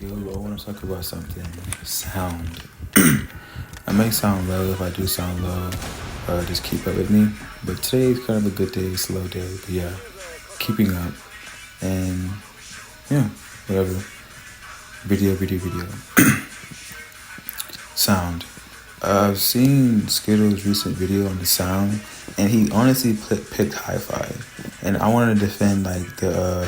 Yo, I want to talk about something. Sound. I may sound low. If I do sound low, just keep up with me. But today is kind of a good day, slow day. But yeah, keeping up. And yeah, whatever. Video. Sound. I've seen Skittles' recent video on the sound, and he honestly picked hi-fi. And I want to defend like the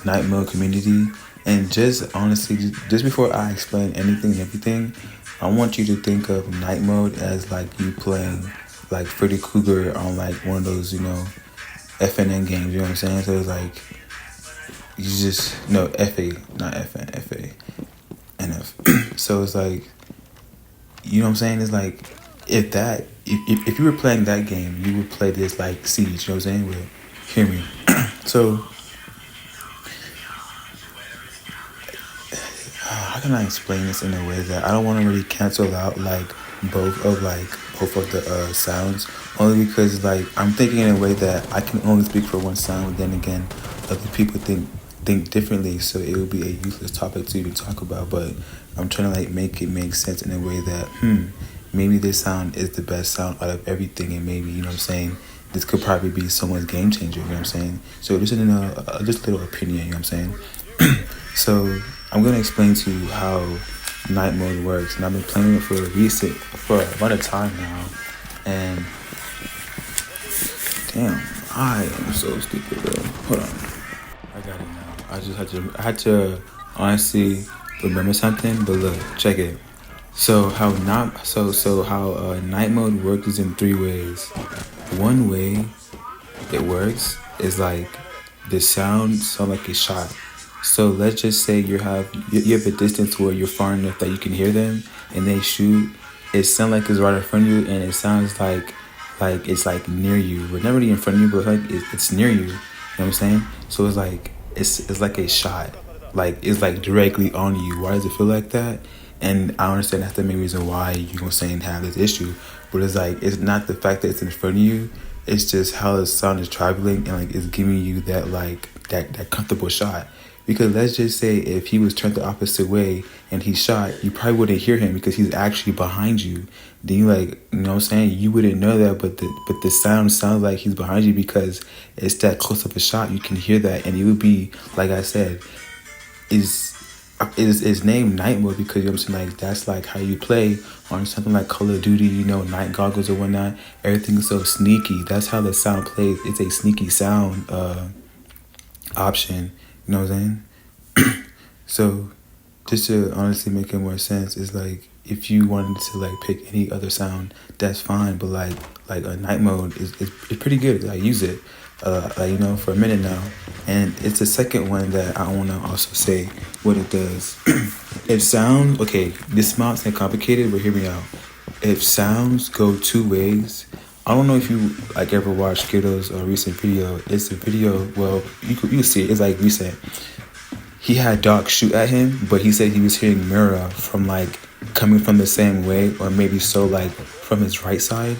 night mode community. And just honestly, just before I explain anything and everything, I want you to think of night mode as like you playing like Freddy Krueger on like one of those, FNN games, you know what I'm saying? So it's like, you just, no, FA, not FN, FA, NF. So it's like, you know what I'm saying? It's like, if you were playing that game, you would play this like Siege, you know what I'm saying? Well, hear me. So, how can I explain this in a way that I don't want to really cancel out like both of the sounds, only because like I'm thinking in a way that I can only speak for one sound, but then again other people think differently, so it would be a useless topic to even talk about. But I'm trying to like make it make sense in a way that maybe this sound is the best sound out of everything, and maybe, you know what I'm saying, this could probably be someone's game changer, you know what I'm saying? So just in just a little opinion, you know what I'm saying? So I'm gonna explain to you how night mode works, and I've been playing it for about a time now. And damn, I am so stupid, bro. Hold on, I got it now. I had to honestly remember something. But look, check it. So how night mode works is in three ways. One way it works is like the sound like a shot. So let's just say you have a distance where you're far enough that you can hear them, and they shoot. It sounds like it's right in front of you, and it sounds like it's like near you, but not really in front of you, but like it's near you. You know what I'm saying? So it's like it's like a shot, like it's like directly on you. Why does it feel like that? And I understand that's the main reason why you're gonna say and have this issue, but it's like it's not the fact that it's in front of you. It's just how the sound is traveling, and like it's giving you that like that comfortable shot. Because let's just say if he was turned the opposite way and he shot, you probably wouldn't hear him because he's actually behind you. Then you like, you know what I'm saying? You wouldn't know that, but the sound sounds like he's behind you because it's that close of a shot. You can hear that, and it would be, like I said, is named night mode because, you know what I'm saying, like that's like how you play on something like Call of Duty, night goggles or whatnot. Everything's so sneaky. That's how the sound plays. It's a sneaky sound option. You know what I'm saying? So, just to honestly make it more sense, is like if you wanted to like pick any other sound, that's fine. But like a night mode is pretty good. I use it, for a minute now, and it's the second one that I want to also say what it does. If sound, okay, this might sound complicated, but hear me out. If sounds go two ways. I don't know if you like ever watched Skittles' recent video. It's a video, well, you see it. It's like recent. He had Doc shoot at him, but he said he was hearing Mira from like coming from the same way, or maybe so like from his right side.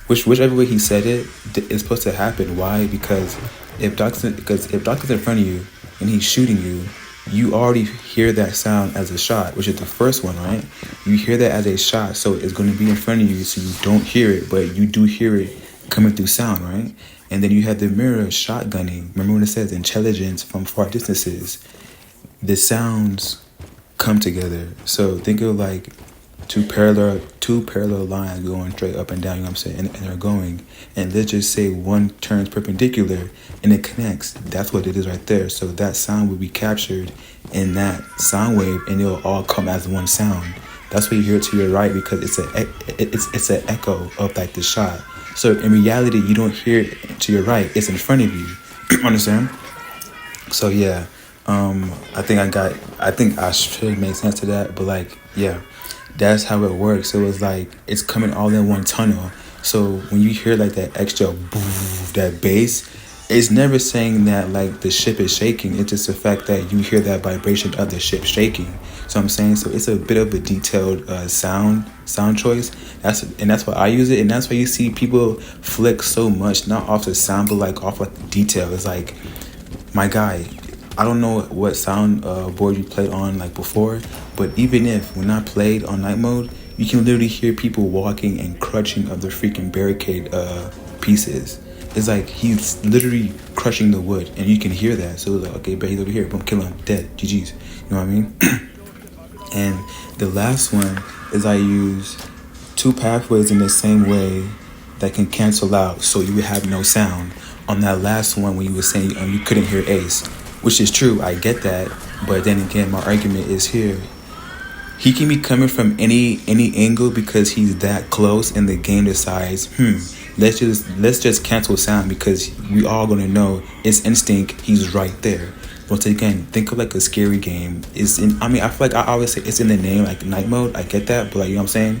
Whichever way he said it is supposed to happen. Why? Because if Doc's in front of you and he's shooting you, you already hear that sound as a shot, which is the first one, right? You hear that as a shot, so it's going to be in front of you, so you don't hear it, but you do hear it coming through sound, right? And then you have the mirror shotgunning. Remember when it says intelligence from far distances? The sounds come together. So think of like two parallel lines going straight up and down, you know what I'm saying? And they're going. And let's just say one turns perpendicular and it connects. That's what it is right there. So that sound will be captured in that sound wave, and it'll all come as one sound. That's why you hear it to your right, because it's an echo of like the shot. So in reality, you don't hear it to your right. It's in front of you. Understand? So yeah, I think I should make sense to that. But like, yeah. That's how it works. So it's like it's coming all in one tunnel. So when you hear like that extra boof, that bass, it's never saying that like the ship is shaking. It's just the fact that you hear that vibration of the ship shaking. So I'm saying, so it's a bit of a detailed sound choice. That's why I use it, and that's why you see people flick so much, not off the sound, but like off like the detail. It's like, my guy, I don't know what sound board you played on like before, but even if when I played on night mode, you can literally hear people walking and crunching of the freaking barricade pieces. It's like he's literally crushing the wood, and you can hear that. So it's like, okay, bet he's over here. Boom, kill him, dead, GG's. You know what I mean? And the last one is I use two pathways in the same way that can cancel out, so you would have no sound. On that last one, when you were saying you couldn't hear Ace, which is true, I get that. But then again, my argument is here. He can be coming from any angle because he's that close, and the game decides, let's just cancel sound because we all gonna know it's instinct. He's right there. Once again, think of like a scary game. I feel like I always say it's in the name, like night mode. I get that, but like, you know what I'm saying?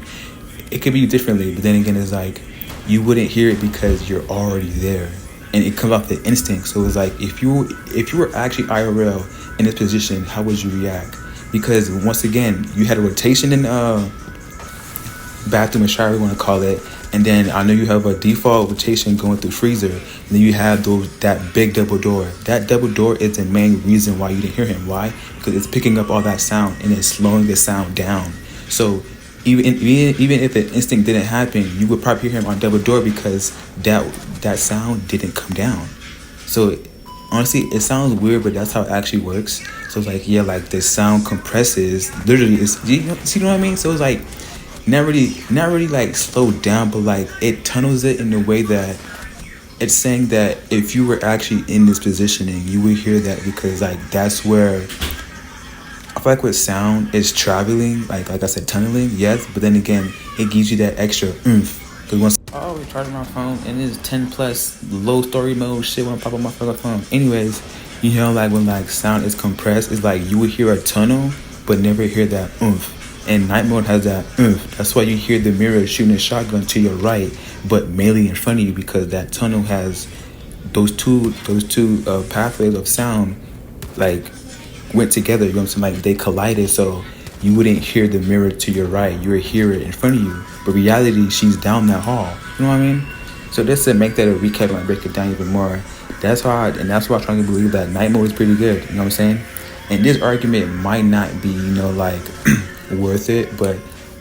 It could be differently, but then again, it's like you wouldn't hear it because you're already there, and it comes off the instinct. So it's like if you were actually IRL in this position, how would you react? Because once again, you had a rotation in bathroom or shower, you want to call it, and then I know you have a default rotation going through freezer, and then you have that big double door. That double door is the main reason why you didn't hear him. Why? Because it's picking up all that sound and it's slowing the sound down. So even if the instinct didn't happen, you would probably hear him on double door because that sound didn't come down. So honestly, it sounds weird, but that's how it actually works. So it's like, yeah, like the sound compresses. Literally, see what I mean? So it's like not really like slowed down, but like it tunnels it in a way that it's saying that if you were actually in this positioning, you would hear that, because like that's where I feel like with sound is traveling, like I said, tunneling, yes, but then again, it gives you that extra oomph. Because once I always charging my phone and it's 10 plus low story mode shit when I pop on my fucking phone. Anyways, you know, like when like sound is compressed, it's like you would hear a tunnel but never hear that oomph. And night mode has that oomph. That's why you hear the mirror shooting a shotgun to your right, but mainly in front of you, because that tunnel has those two pathways of sound like went together. You know what I'm saying? Like they collided, so you wouldn't hear the mirror to your right. You would hear it in front of you. But reality, she's down that hall. You know what I mean? So just to make that a recap and break it down even more, that's why I'm trying to believe that night mode is pretty good. You know what I'm saying? And this argument might not be, you know, like worth it, but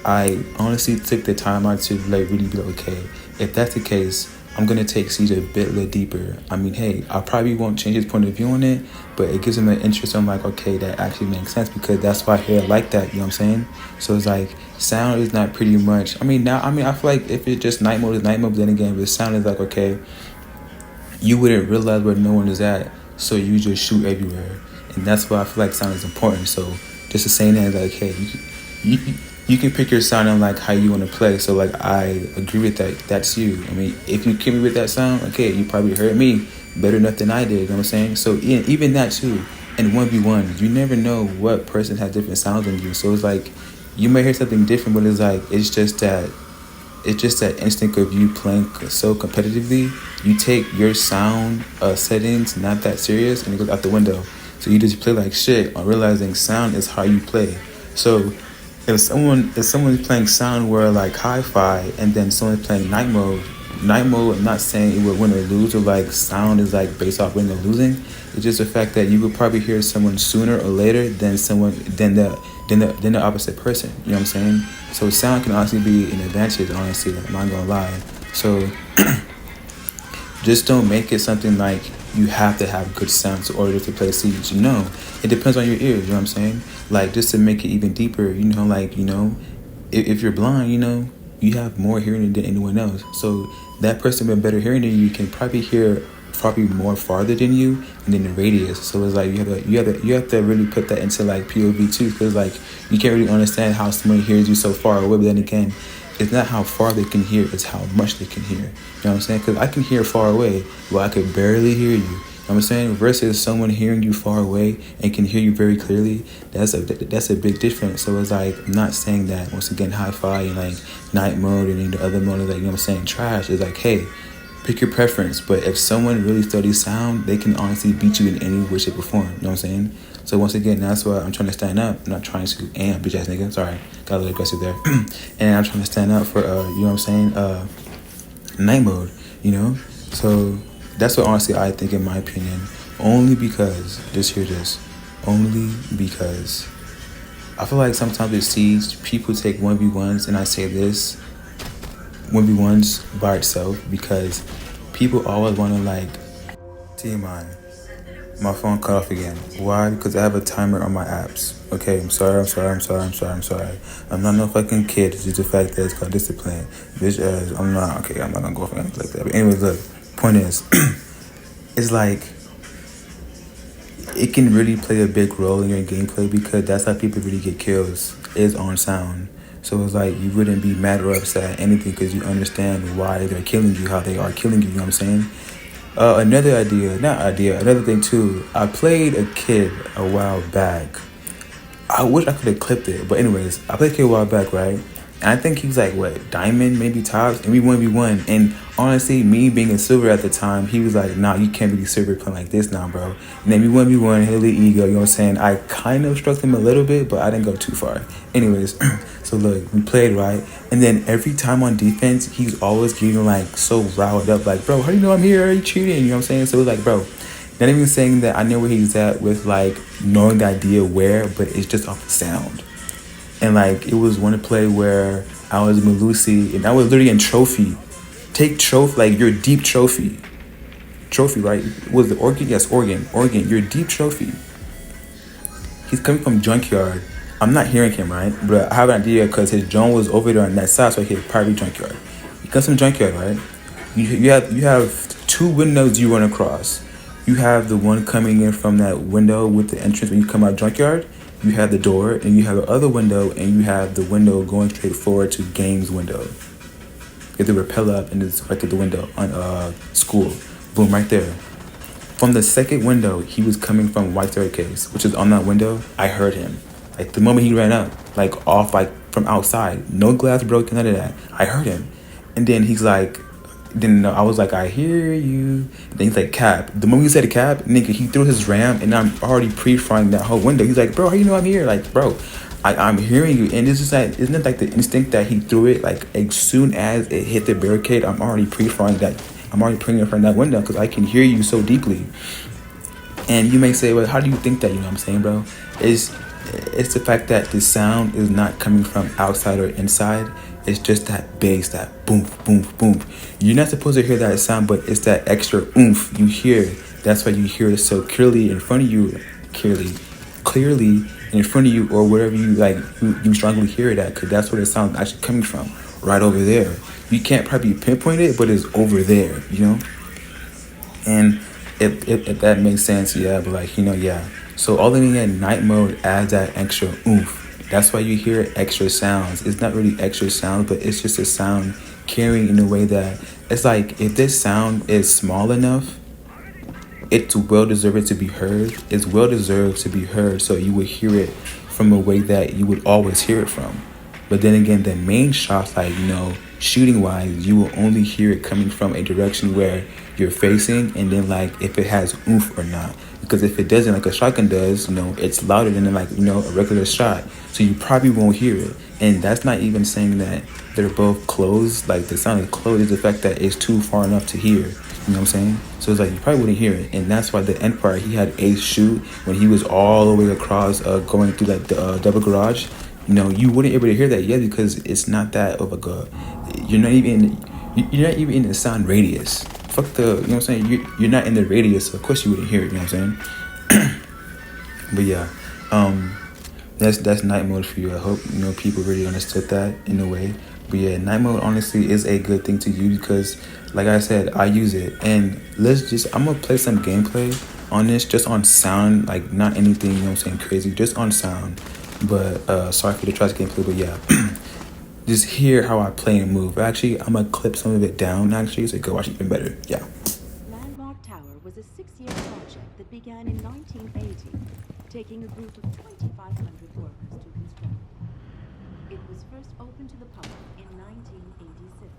I honestly took the time out to like really be like, okay, if that's the case, I'm gonna take Siege a bit deeper. I mean, hey, I probably won't change his point of view on it, but it gives him an interest. I'm like, okay, that actually makes sense, because that's why I hear it like that. You know what I'm saying? So it's like sound is not pretty much. I feel like if it's just night mode, it's night mode. But then again, the sound is like, okay, you wouldn't realize where no one is at, so you just shoot everywhere, and that's why I feel like sound is important. So just to say that, like, hey, you can pick your sound and like how you want to play. So like I agree with that. That's you. I mean, if you came with that sound, okay, you probably heard me better enough than I did. You know what I'm saying? So even that too. And 1v1, you never know what person has different sounds than you. So it's like you may hear something different, but it's like it's just that instinct of you playing so competitively. You take your sound settings not that serious, and it goes out the window. So you just play like shit on realizing sound is how you play. So if someone's playing sound where like hi-fi, and then someone's playing night mode, I'm not saying it would win or lose, or like sound is like based off winning or losing. It's just the fact that you would probably hear someone sooner or later than the opposite person. You know what I'm saying? So sound can honestly be an advantage, honestly, I'm not gonna lie. So just don't make it something like you have to have good sound in order to play Siege. No, it depends on your ears, you know what I'm saying? Like, just to make it even deeper, you know, like, you know, if you're blind, you know, you have more hearing than anyone else. So that person with better hearing than you can probably hear more farther than you, and then the radius. So it's like you have to really put that into like POV too, because like you can't really understand how someone hears you so far away. But then again, it's not how far they can hear, it's how much they can hear. You know what I'm saying? Because I can hear far away, but I could barely hear you. You know what I'm saying? Versus someone hearing you far away and can hear you very clearly, that's a big difference. So it's like, I'm not saying that, once again, hi-fi and like night mode and the other mode is like, you know what I'm saying, trash. It's like, hey, pick your preference. But if someone really studies sound, they can honestly beat you in any way, shape, or form. You know what I'm saying? So once again, that's why I'm trying to stand up. I'm not trying to, bitch ass nigga, sorry, got a little aggressive there. And I'm trying to stand up for, you know what I'm saying, night mode, you know? So that's what honestly I think, in my opinion. Only because, just hear this, only because I feel like sometimes with Siege, people take 1v1s, and I say this, 1v1s by itself, because people always want to like, TMI, my phone cut off again. Why? Because I have a timer on my apps. Okay, I'm sorry. I'm not no fucking kid. It's just the fact that it's called discipline. Bitch, I'm not, okay, I'm not gonna go for anything like that. But anyways, look, point is, it's like, it can really play a big role in your gameplay because that's how people really get kills, is on sound. So it's like you wouldn't be mad or upset at anything because you understand why they're killing you, how they are killing you, you know what I'm saying? Another thing too, I played a kid a while back. I wish I could have clipped it, but anyways, I played a kid a while back, right? And I think he was like, what, diamond, maybe tops, and we 1v1. And honestly, me being a silver at the time, he was like, nah, you can't be silver playing like this now, bro. And then we 1v1, Hilly ego, you know what I'm saying? I kind of struck him a little bit, but I didn't go too far. Anyways, so look, we played, right? And then every time on defense, he's always getting like so riled up, like, bro, how do you know I'm here? Are you cheating? You know what I'm saying? So it was like, bro, not even saying that I know where he's at with like knowing the idea where, but it's just off the sound. And like it was one play where I was Malusi and I was literally in trophy. Take trophy, like your deep trophy. Trophy, right? Was the Oregon? Yes, Oregon. Your deep trophy. He's coming from junkyard. I'm not hearing him, right? But I have an idea because his drone was over there on that side, so I hear probably junkyard. He comes from junkyard, right? You have two windows you run across. You have the one coming in from that window with the entrance when you come out junkyard. You have the door, and you have the other window, and you have the window going straight forward to games window. Get the rappel up, and it's right to the window on school. Boom, right there. From the second window, he was coming from white staircase, which is on that window. I heard him. Like the moment he ran up, like off, like from outside. No glass broken, none of that. I heard him. And then he's like, then I was like, I hear you. Then he's like, cap. The moment he said cap, nigga, he threw his ram, and I'm already pre-frying that whole window. He's like, bro, how you know I'm here? Like, bro, I'm hearing you. And this is like, isn't it like the instinct that he threw it? Like, as soon as it hit the barricade, I'm already pre-frying that. I'm already putting it in front of that window because I can hear you so deeply. And you may say, well, how do you think that? You know what I'm saying, bro? It's the fact that the sound is not coming from outside or inside. It's just that bass, that boom, boom, boom. You're not supposed to hear that sound, but it's that extra oomph you hear. That's why you hear it so clearly in front of you, clearly in front of you, or wherever you like, you strongly hear it at, because that's where the sound is actually coming from, right over there. You can't probably pinpoint it, but it's over there, you know? And if that makes sense, yeah, but like, you know, yeah. So all in the end, night mode adds that extra oomph. That's why you hear extra sounds. It's not really extra sound, but it's just a sound carrying in a way that it's like, if this sound is small enough, it's well deserved to be heard. It's well deserved to be heard, so you would hear it from a way that you would always hear it from. But then again, the main shots, like, you know, shooting wise, you will only hear it coming from a direction where you're facing, and then like if it has oomph or not. Because if it doesn't, like a shotgun does, you know, it's louder than like, you know, a regular shot. So you probably won't hear it. And that's not even saying that they're both closed. Like the sound is closed is the fact that it's too far enough to hear. You know what I'm saying? So it's like you probably wouldn't hear it. And that's why the end part, he had Ace shoot when he was all the way across going through like the double garage. You know, you wouldn't be able to hear that yet because it's not that of you're not even in the sound radius. Fuck the, you know what I'm saying? You're not in the radius, so of course you wouldn't hear it, you know what I'm saying? But yeah, that's night mode for you. I hope, you know, people really understood that in a way. But yeah, night mode honestly is a good thing to use because, like I said, I use it. And I'm gonna play some gameplay on this just on sound, like not anything, you know what I'm saying, crazy, just on sound. But sorry for the trash gameplay, but yeah. Just hear how I play and move. Actually, I'm gonna clip some of it down actually so you can watch it even better. Yeah. Landmark Tower was a 6-year project that began in 1980, taking a group of 2,500 workers to construct. It was first opened to the public in 1986.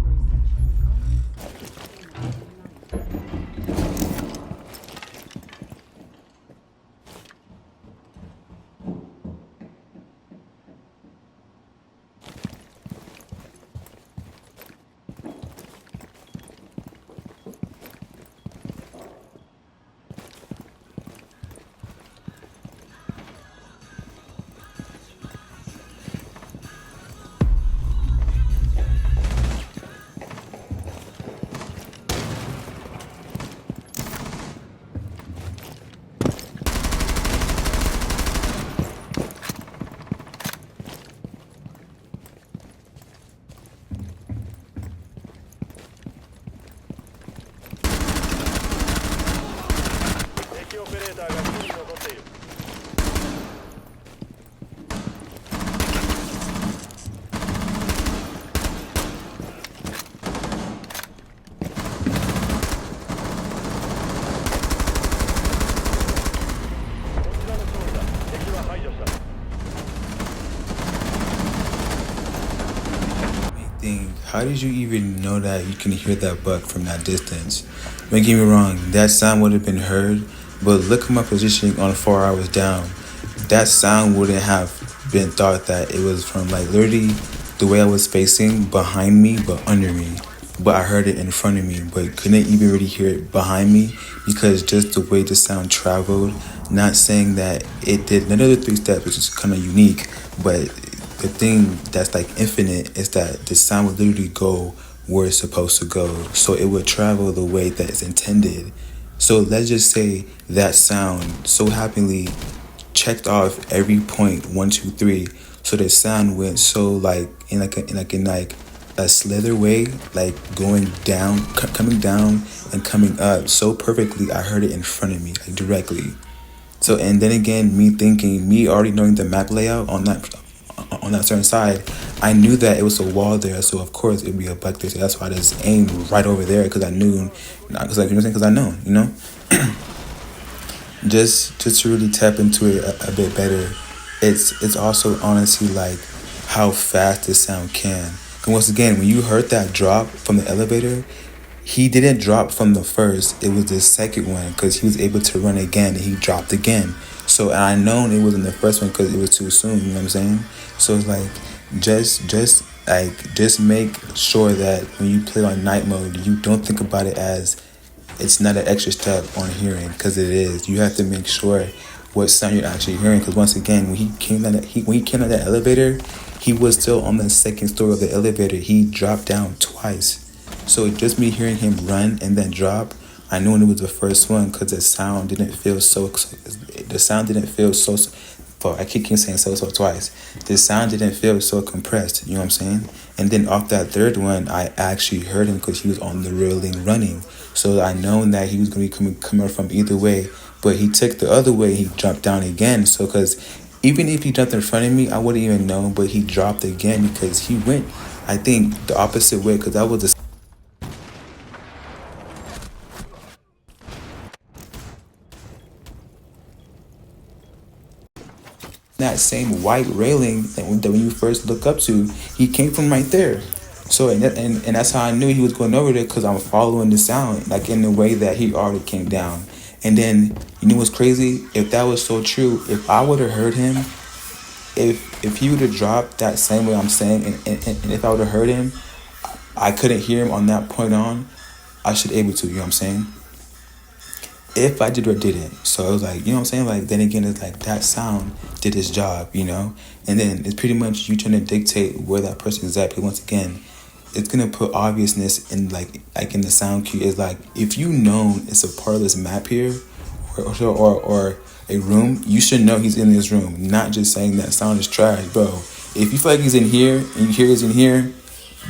Observatory section only in 1990. how did you even know that you can hear that buck from that distance? Don't get me wrong, that sound would have been heard, but look at my positioning on 4 hours down. That sound wouldn't have been thought that it was from like literally the way I was facing behind me, but under me. But I heard it in front of me, but couldn't even really hear it behind me because just the way the sound traveled. Not saying that it did none of the three steps, which is kind of unique, but the thing that's like infinite is that the sound would literally go where it's supposed to go. So it would travel the way that it's intended. So let's just say that sound so happily checked off every point 1, 2, 3. So the sound went so like in like a slither way, like going down, coming down and coming up so perfectly. I heard it in front of me, like directly. So and then again, me already knowing the map layout on that certain side, I knew that it was a wall there. So of course it'd be a buck there. So that's why I just aimed right over there because I knew, because like you know, because I know, you know. Just to really tap into it a bit better, it's also honestly like how fast this sound can. And once again, when you heard that drop from the elevator, he didn't drop from the first. It was the second one because he was able to run again and he dropped again. So and I known it wasn't the first one because it was too soon. You know what I'm saying? So it's like just make sure that when you play on night mode, you don't think about it as it's not an extra step on hearing because it is. You have to make sure what sound you're actually hearing because once again, when he came down that elevator, he was still on the second story of the elevator. He dropped down twice. So just me hearing him run and then drop, I knew when it was the first one because the sound didn't feel so. The sound didn't feel so. Fuck, I keep saying so twice. The sound didn't feel so compressed. You know what I'm saying? And then off that third one, I actually heard him because he was on the railing running. So I known that he was gonna be coming from either way. But he took the other way. He jumped down again. So because even if he jumped in front of me, I wouldn't even know. But he dropped again because he went, I think, the opposite way because that was the that same white railing that when you first look up to, he came from right there. So and that's how I knew he was going over there because I'm following the sound like in the way that he already came down. And then you know what's crazy? If that was so true, if I would have heard him, if he would have dropped that same way I'm saying, and if I would have heard him, I couldn't hear him on that point on. I should able to. You know what I'm saying? If I did or didn't. So it was like, you know what I'm saying? Like, then again, it's like that sound did his job, you know? And then it's pretty much you trying to dictate where that person is at. But once again, it's going to put obviousness in like in the sound cue. It's like, if you know it's a part of this map here or a room, you should know he's in this room. Not just saying that sound is trash, bro. If you feel like he's in here and you hear he's in here,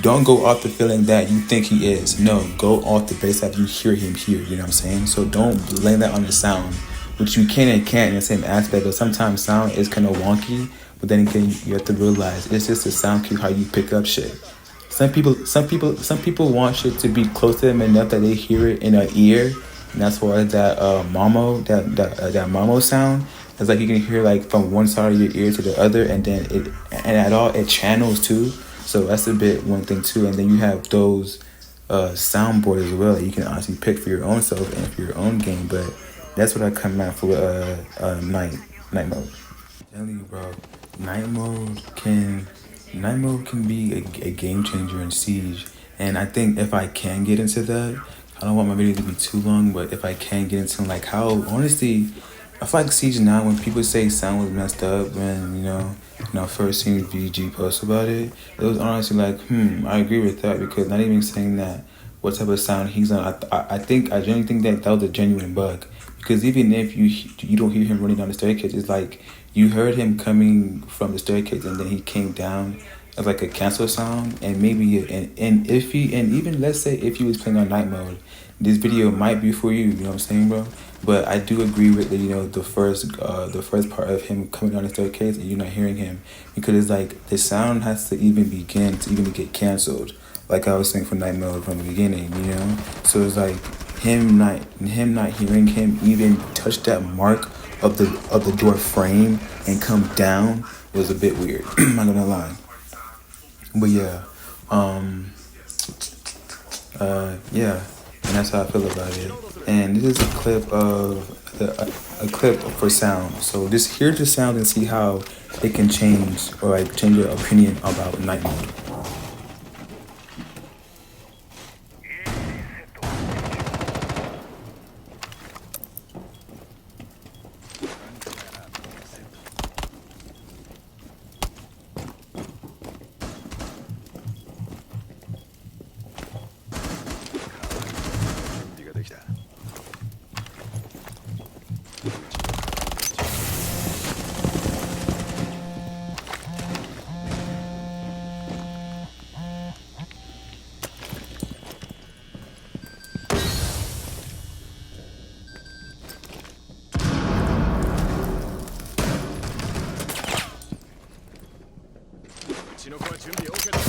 don't go off the feeling that you think he is. No, go off the base that you hear him here. You know what I'm saying? So don't blame that on the sound, which you can and can't in the same aspect. But sometimes sound is kind of wonky. But then again, you have to realize it's just a sound cue how you pick up shit. Some people want shit to be close to them enough that they hear it in their ear, and that's why that that mamo sound. It's like you can hear like from one side of your ear to the other, and then it channels too. So that's a bit one thing too, and then you have those soundboards as well that you can honestly pick for your own self and for your own game. But that's what I come out for night mode. I'm telling you, bro, night mode can be a game changer in Siege, and I think if I can get into that, I don't want my video to be too long, but if I can get into like how honestly. I feel like Siege now, when people say sound was messed up, when, first seen VG post about it, it was honestly like, I agree with that, because not even saying that what type of sound he's on, I genuinely think that was a genuine bug, because even if you don't hear him running down the staircase, it's like, you heard him coming from the staircase, and then he came down as like a cancel sound, and maybe, and even let's say if he was playing on night mode, this video might be for you, you know what I'm saying, bro? But I do agree with the first part of him coming down the staircase and you're not hearing him, because it's like the sound has to even begin to even get canceled, like I was saying for night mode from the beginning, you know. So it's like him not hearing him even touch that mark of the door frame and come down was a bit weird. I'm not gonna lie, but yeah, Yeah, and that's how I feel about it. And this is a clip of a clip for sound. So just hear the sound and see how it can change or like change your opinion about night mode. 準備ができた。うちの子は準備 OK だ。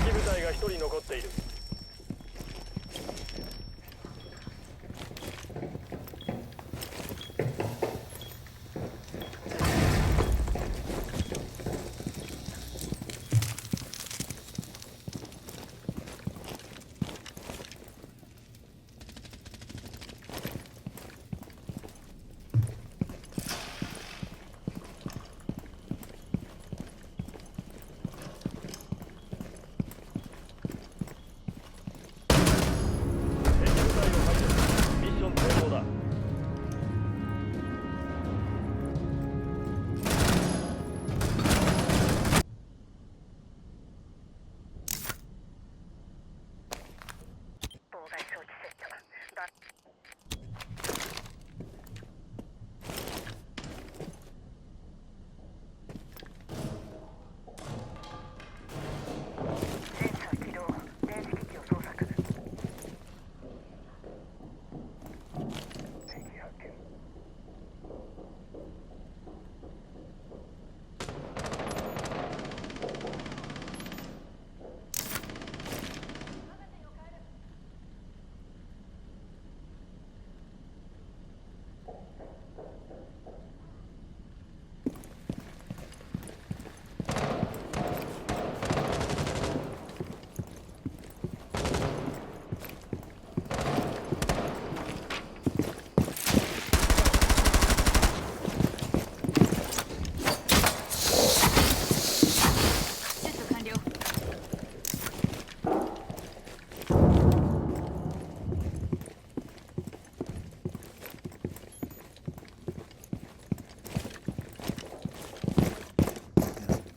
敵部隊が1人残っている。敵部隊を排除。ミッション成功だ。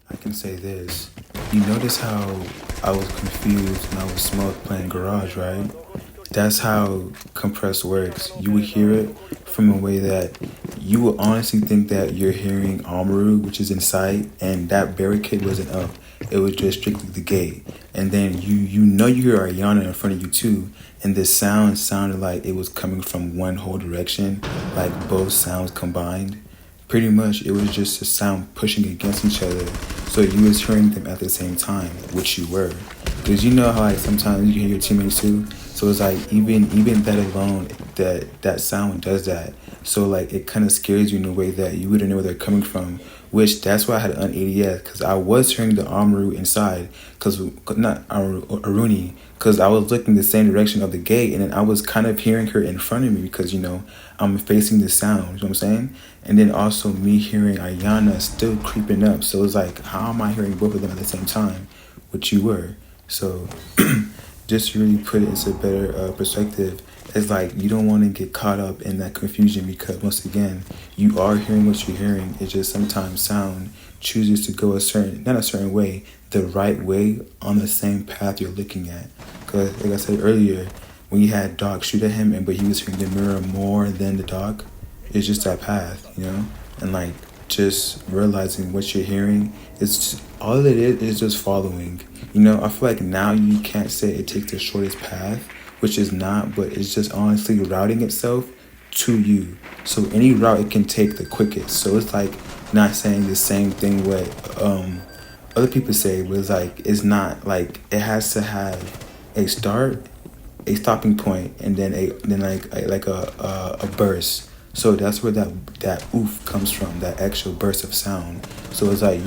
I can say this. You notice how I was confused when I was Smoke playing Garage, right? That's how compressed works. You would hear it from a way that you would honestly think that you're hearing Amaru, which is in sight, and that barricade wasn't up. It was just strictly the gate. And then you know you hear Ayana in front of you too, and the sound sounded like it was coming from one whole direction, like both sounds combined. Pretty much, it was just a sound pushing against each other, so you was hearing them at the same time, which you were. Because you know how like sometimes you hear your teammates too, so it's like even that alone, that sound does that. So like it kind of scares you in a way that you wouldn't know where they're coming from. Which that's why I had an ADS, because I was hearing the Amaru inside, because not Amaru, Aruni, because I was looking the same direction of the gate, and then I was kind of hearing her in front of me because I'm facing the sound. You know what I'm saying? And then also me hearing Ayana still creeping up. So it's like, how am I hearing both of them at the same time? Which you were. So just to really put it into better perspective, it's like you don't want to get caught up in that confusion because once again, you are hearing what you're hearing. It's just sometimes sound chooses to go not a certain way, the right way on the same path you're looking at. Because like I said earlier, when you had Doc shoot at him, but he was hearing the mirror more than the dog, it's just that path, you know, and like just realizing what you're hearing. It's all it is just following. You know, I feel like now you can't say it takes the shortest path, which is not, but it's just honestly routing itself to you. So any route it can take the quickest. So it's like not saying the same thing what other people say, but it's like it's not like it has to have a start, a stopping point, and then a burst. So that's where that oof comes from, that actual burst of sound. So it's like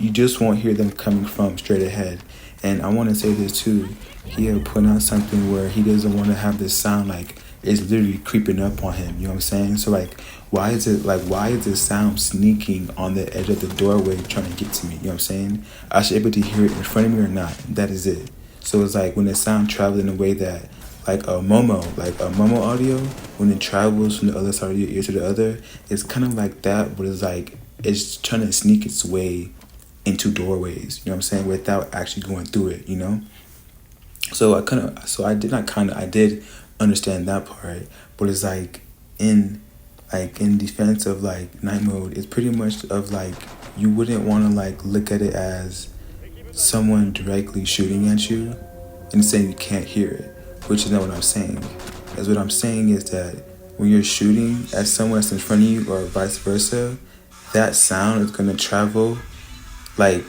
you just won't hear them coming from straight ahead. And I want to say this too. He had put out something where he doesn't want to have this sound like it's literally creeping up on him. You know what I'm saying? So like, why is this sound sneaking on the edge of the doorway trying to get to me? You know what I'm saying? I should be able to hear it in front of me or not. That is it. So it's like when the sound travels in a way that like a Momo audio, when it travels from the other side of your ear to the other, it's kind of like that, but it's like it's trying to sneak its way into doorways, you know what I'm saying, without actually going through it, you know? So I did understand that part, but it's in defense of like night mode, it's pretty much of like you wouldn't want to like look at it as someone directly shooting at you and saying you can't hear it, which is not what I'm saying. As what I'm saying is that when you're shooting at someone that's in front of you or vice versa, that sound is gonna travel like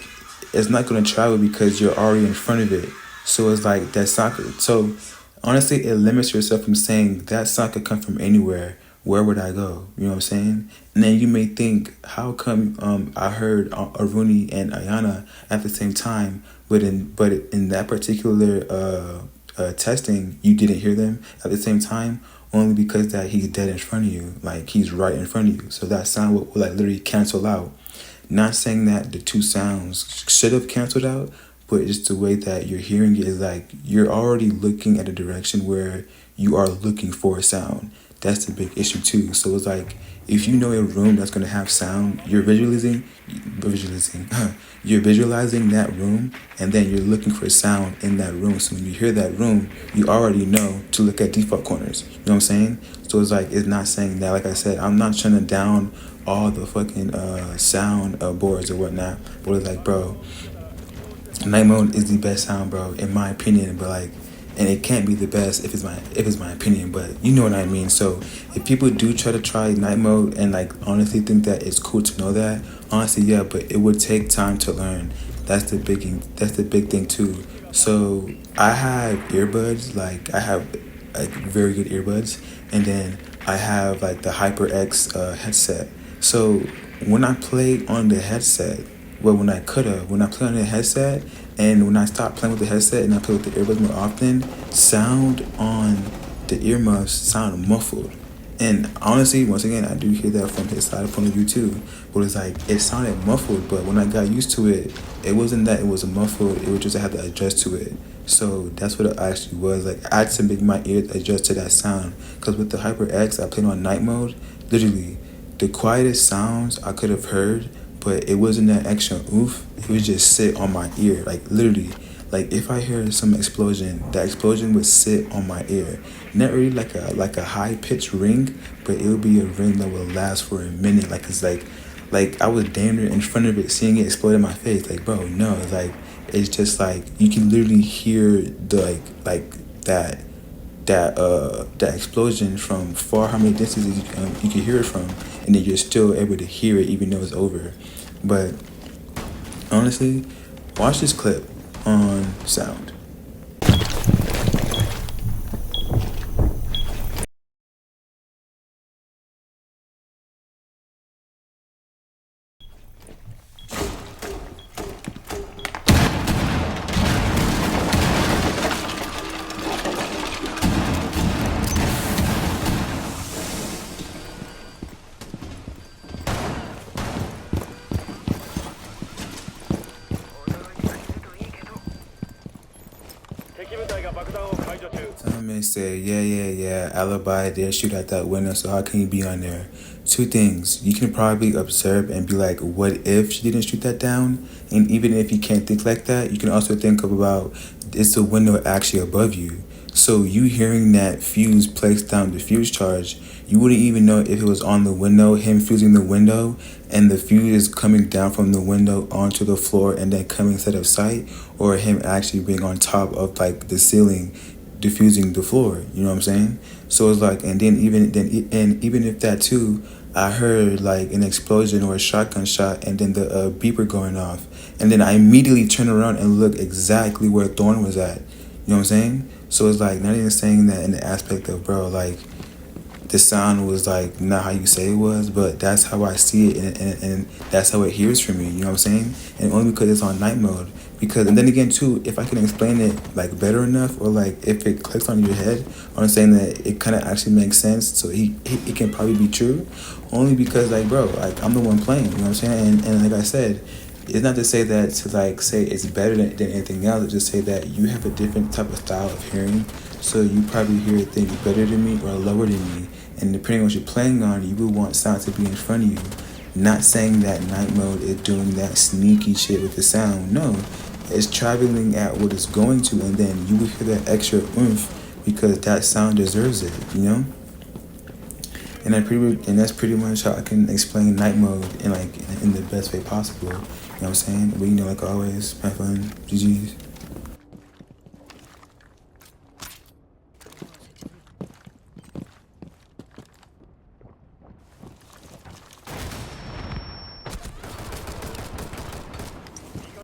it's not gonna travel because you're already in front of it. So it's like that's not so honestly it limits yourself from saying that sound could come from anywhere. Where would I go? You know what I'm saying? And then you may think, how come I heard Aruni and Ayana at the same time, but in that particular testing you didn't hear them at the same time, only because that he's dead in front of you, like he's right in front of you. So that sound will like literally cancel out. Not saying that the two sounds should have canceled out, but just the way that you're hearing it is like you're already looking at a direction where you are looking for a sound. That's the big issue too. So it's like if you know a room that's gonna have sound, you're you're visualizing that room, and then you're looking for sound in that room. So when you hear that room, you already know to look at default corners. You know what I'm saying? So it's like it's not saying that. Like I said, I'm not trying to down all the fucking sound boards or whatnot. But it's like, bro, night mode is the best sound, bro, in my opinion. But like, and it can't be the best if it's my opinion, but you know what I mean. So if people do try night mode and like honestly think that it's cool to know that, honestly, yeah, but it would take time to learn. That's the big thing too. So I have earbuds, like I have like very good earbuds, and then I have like the HyperX headset. So when I play on the headset, when I play on the headset, and when I stop playing with the headset and I play with the earbuds more often, sound on the earmuffs sound muffled. And honestly, once again, I do hear that from his side point of view too. But it's like it sounded muffled, but when I got used to it, it wasn't that it was a muffled. It was just I had to adjust to it. So that's what it actually was. Like I had to make my ears adjust to that sound. Cause with the HyperX, I played on night mode. Literally, the quietest sounds I could have heard, but it wasn't that extra oof. It would just sit on my ear, like literally. Like if I hear some explosion, that explosion would sit on my ear. Not really like a high pitched ring, but it would be a ring that would last for a minute. Like it's like I was damn near in front of it, seeing it explode in my face. Like bro, no, like it's just like you can literally hear the that explosion from far how many distances you can hear it from, and then you're still able to hear it even though it's over. But honestly, watch this clip on sound. Some may say, yeah, alibi didn't shoot at that window, so how can you be on there? Two things. You can probably observe and be like, what if she didn't shoot that down? And even if you can't think like that, you can also think about, is the window actually above you? So you hearing that fuse place down the fuse charge, you wouldn't even know if it was on the window, him fusing the window, and the fuse coming down from the window onto the floor and then coming instead of sight, or him actually being on top of like the ceiling, diffusing the floor. You know what I'm saying? So it's like, and then even if that too, I heard like an explosion or a shotgun shot, and then the beeper going off, and then I immediately turn around and look exactly where Thorn was at. You know what I'm saying? So it's like not even saying that in the aspect of, bro, like the sound was like not how you say it was, but that's how I see it, and that's how it hears for me. You know what I'm saying? And only because it's on night mode. Because, and then again too, if I can explain it like better enough, or like if it clicks on your head, I'm saying that it kind of actually makes sense. So it can probably be true, only because like, bro, like I'm the one playing. You know what I'm saying? And like I said, it's not to say that to like say it's better than anything else. It's just say that you have a different type of style of hearing, so you probably hear things better than me or lower than me. And depending on what you're playing on, you would want sound to be in front of you. Not saying that night mode is doing that sneaky shit with the sound. No, it's traveling at what it's going to, and then you will hear that extra oomph because that sound deserves it. You know. And that's pretty much how I can explain night mode in like in the best way possible. You know what I'm saying? But like always, have fun. GG's.